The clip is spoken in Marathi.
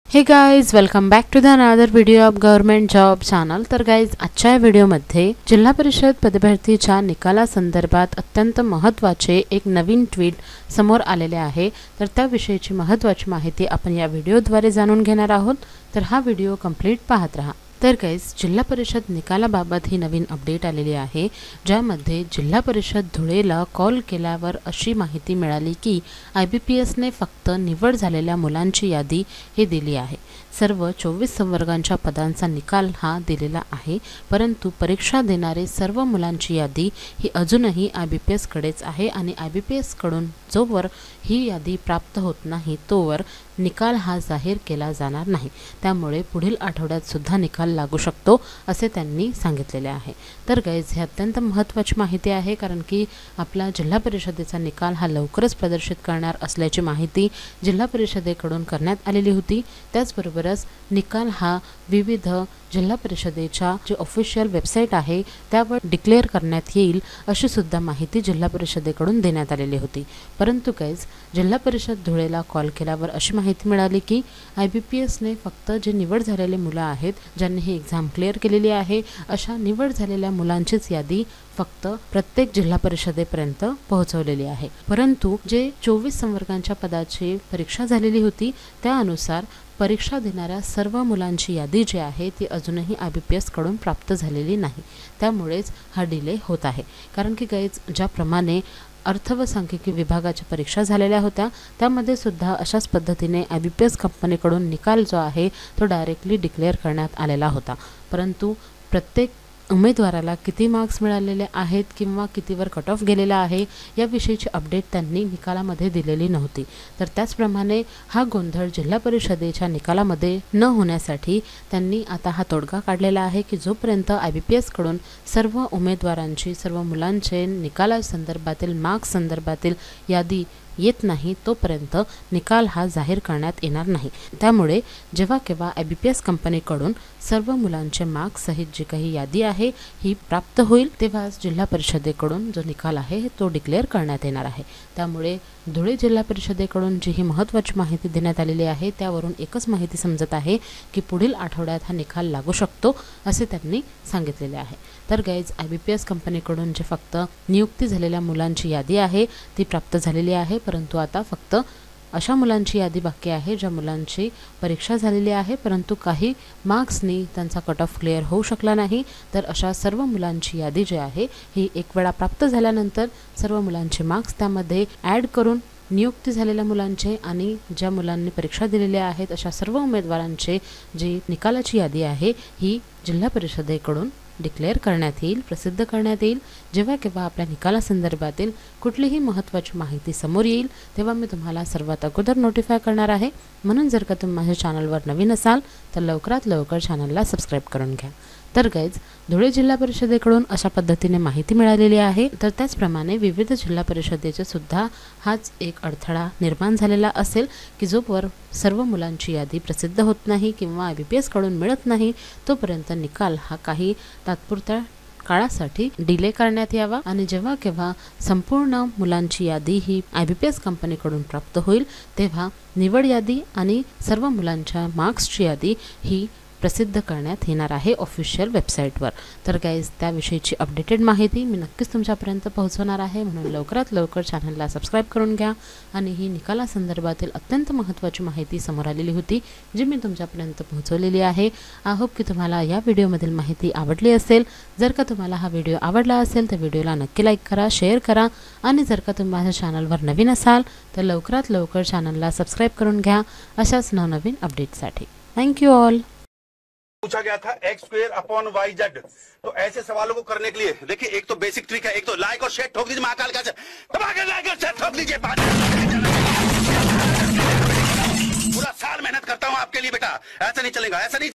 हे guys, welcome back to the another video of government job channel. तर गाइज, आजच्या व्हिडिओमध्ये जिल्हा परिषद पदभरतीच्या निकालासंदर्भात अत्यंत महत्त्वाचे एक नवीन ट्वीट समोर आलेले आहे। तर त्याविषयीची महत्त्वाची माहिती आपण या व्हिडिओद्वारे जाणून घेणार आहोत। तर हा व्हिडिओ कंप्लीट पाहत रहा। तर गाइज, जिल्हा परिषद निकालाबाबत ही नवीन अपडेट आलेली आहे, ज्यामध्ये जिल्हा परिषद धुळेला कॉल केल्यावर अशी माहिती मिळाली की IBPSने फक्त निवड झालेल्या मुलांची यादी ही दिली आहे। सर्व 24 संवर्गांच्या पदांचा निकाल हा दिलेला आहे, परंतु परीक्षा देणारे सर्व मुलांची यादी ही अजूनही IBPS कडेच आहे आणि IBPS कडून जोवर ही यादी प्राप्त होत नाही तोवर निकाल हा जाहीर केला जाणार नाही। त्यामुळे पुढील आठवड्यात सुद्धा निकाल लागू शकतो असे त्यांनी सांगितलेले आहे। तर गाइज, ही अत्यंत महत्त्वाची माहिती आहे, कारण की आपला जिल्हा परिषदेचा निकाल हा लवकरच प्रदर्शित करणार असल्याची माहिती जिल्हा परिषदेकडून करण्यात आलेली होती। त्याचबरोबरच निकाल हा विविध जिल्हा परिषदेच्या जे ऑफिशियल वेबसाईट आहे त्यावर डिक्लेअर करण्यात येईल अशी सुद्धा माहिती जिल्हा परिषदेकडून देण्यात आलेली होती। परंतु गाइज, जिल्हा परिषद धुळेला कॉल केल्यावर अशी माहिती मिळाली की IBPSने फक्त जे निवड झालेले मुलं आहेत, ज्यांनी ही एक्झाम क्लिअर केलेली आहे, अशा निवड झालेल्या मुलांचीच यादी फक्त प्रत्येक जिल्हा परिषदेपर्यंत पोहोचवलेली आहे। परंतु जे 24 संवर्गांच्या पदाची परीक्षा झालेली होती त्यानुसार परीक्षा देणाऱ्या सर्व मुलांची यादी जी आहे ती अजूनही IBPS कडून प्राप्त झालेली नाही। त्यामुळेच हा डिले होत आहे, कारण की गाइज, ज्याप्रमाणे अर्थ व सांख्यिकी विभागाच्या परीक्षा झालेल्या होत्या त्यामध्ये सुद्धा अशाच पद्धतीने IBPS कंपनीकडून निकाल जो आहे तो डायरेक्टली डिक्लेअर करण्यात आलेला होता, परंतु प्रत्येक उमेदवाराला किती मार्क्स मिळालेले आहेत किंवा कितीवर कट ऑफ गेलेला आहे याविषयीची अपडेट त्यांनी निकालामध्ये दिलेली नव्हती। तर त्याचप्रमाणे हा गोंधळ जिल्हा परिषदेच्या निकालामध्ये न होण्यासाठी त्यांनी आता हा तोडगा काढलेला आहे की जोपर्यंत IBPS कडून सर्व उमेदवारांची, सर्व मुलांचे निकालासंदर्भातील मार्क्स संदर्भातील यादी येत नाही तोपर्यंत निकाल हा जाहीर करण्यात येणार नाही। त्यामुळे जेव्हा केव्हा IBPS कंपनीकडून सर्व मुलांचे मार्क्स सहित जी काही यादी आहे ही प्राप्त होईल तेव्हाच जिल्हा परिषदेकडून जो निकाल आहे तो डिक्लेअर करण्यात येणार आहे। त्यामुळे धुळे जिल्हा परिषदेकडून जी ही महत्त्वाची माहिती देण्यात आलेली आहे त्यावरून एकच माहिती समजत आहे की पुढील आठवड्यात हा निकाल लागू शकतो असे त्यांनी सांगितलेले आहे। तर गाइज, IBPS कंपनीकडून जे फक्त नियुक्ती झालेल्या मुलांची यादी आहे ती प्राप्त झालेली आहे, परंतु आता फक्त अशा मुलांची यादी बाकी आहे ज्या मुलांची परीक्षा झालेली आहे परंतु काही मार्क्सनी त्यांचा कट ऑफ क्लिअर होऊ शकला नाही। तर अशा सर्व मुलांची यादी जी आहे ही एक वेळा प्राप्त झाल्यानंतर सर्व मुलांचे मार्क्स त्यामध्ये ॲड करून नियुक्ती झालेल्या मुलांचे आणि ज्या मुलांनी परीक्षा दिलेल्या आहेत अशा सर्व उमेदवारांचे जी निकालाची यादी आहे ही जिल्हा परिषदेकडून डिक्लेअर करण्यात येईल, प्रसिद्ध करण्यात येईल। जेव्हा केव्हा आपल्या निकालासंदर्भातील कुठलीही महत्त्वाची माहिती समोर येईल तेव्हा मी तुम्हाला सर्वात अगोदर नोटिफाय करणार आहे। म्हणून जर का तुम्ही माझ्या चॅनलवर नवीन असाल तर लवकरात लवकर चॅनलला सबस्क्राईब करून घ्या। तर गाइज, धुळे जिल्हा परिषदेकडून अशा पद्धतीने माहिती मिळालेली आहे। तर त्याचप्रमाणे विविध जिल्हा परिषदेचे सुद्धा हाच एक अडथळा निर्माण झालेला असेल की जोवर सर्व मुलांची यादी प्रसिद्ध होत नाही किंवा IBPS कडून मिळत नाही तोपर्यंत निकाल हा काही तात्पुरत्या काळासाठी डिले करण्यात यावा आणि जेव्हा केव्हा संपूर्ण मुलांची यादी ही IBPS कंपनीकडून प्राप्त होईल तेव्हा निवड यादी आणि सर्व मुलांच्या मार्क्सची यादी ही प्रसिद्ध करण्यात येणार आहे ऑफिशियल वेबसाईटवर। तर गाइज, त्याविषयीची अपडेटेड माहिती मी नक्कीच तुमच्यापर्यंत पोहोचवणार आहे, म्हणून लवकरात लवकर चॅनलला सबस्क्राईब करून घ्या। आणि ही निकालासंदर्भातील अत्यंत महत्त्वाची माहिती समोर आलेली होती जी मी तुमच्यापर्यंत पोहोचवलेली आहे। आय होप की तुम्हाला या व्हिडिओमधील माहिती आवडली असेल। जर का तुम्हाला हा व्हिडिओ आवडला असेल तर व्हिडिओला नक्की लाईक करा, शेअर करा आणि जर का तुम्ही माझ्या चॅनलवर नवीन असाल तर लवकरात लवकर चॅनलला सबस्क्राईब करून घ्या अशाच नवनवीन अपडेट्ससाठी। Thank you all. पूछा गया था x²/y/z। तो ऐसे सवालों को करने के लिए देखिए, एक तो बेसिक ट्रिक है, एक तो लाइक और शेयर ठोक दीजिए, महाकाल का दबा के लाइक और शेयर ठोक दीजिए। पूरा साल मेहनत करता हूं आपके लिए बेटा, ऐसा नहीं चलेगा, ऐसा नहीं।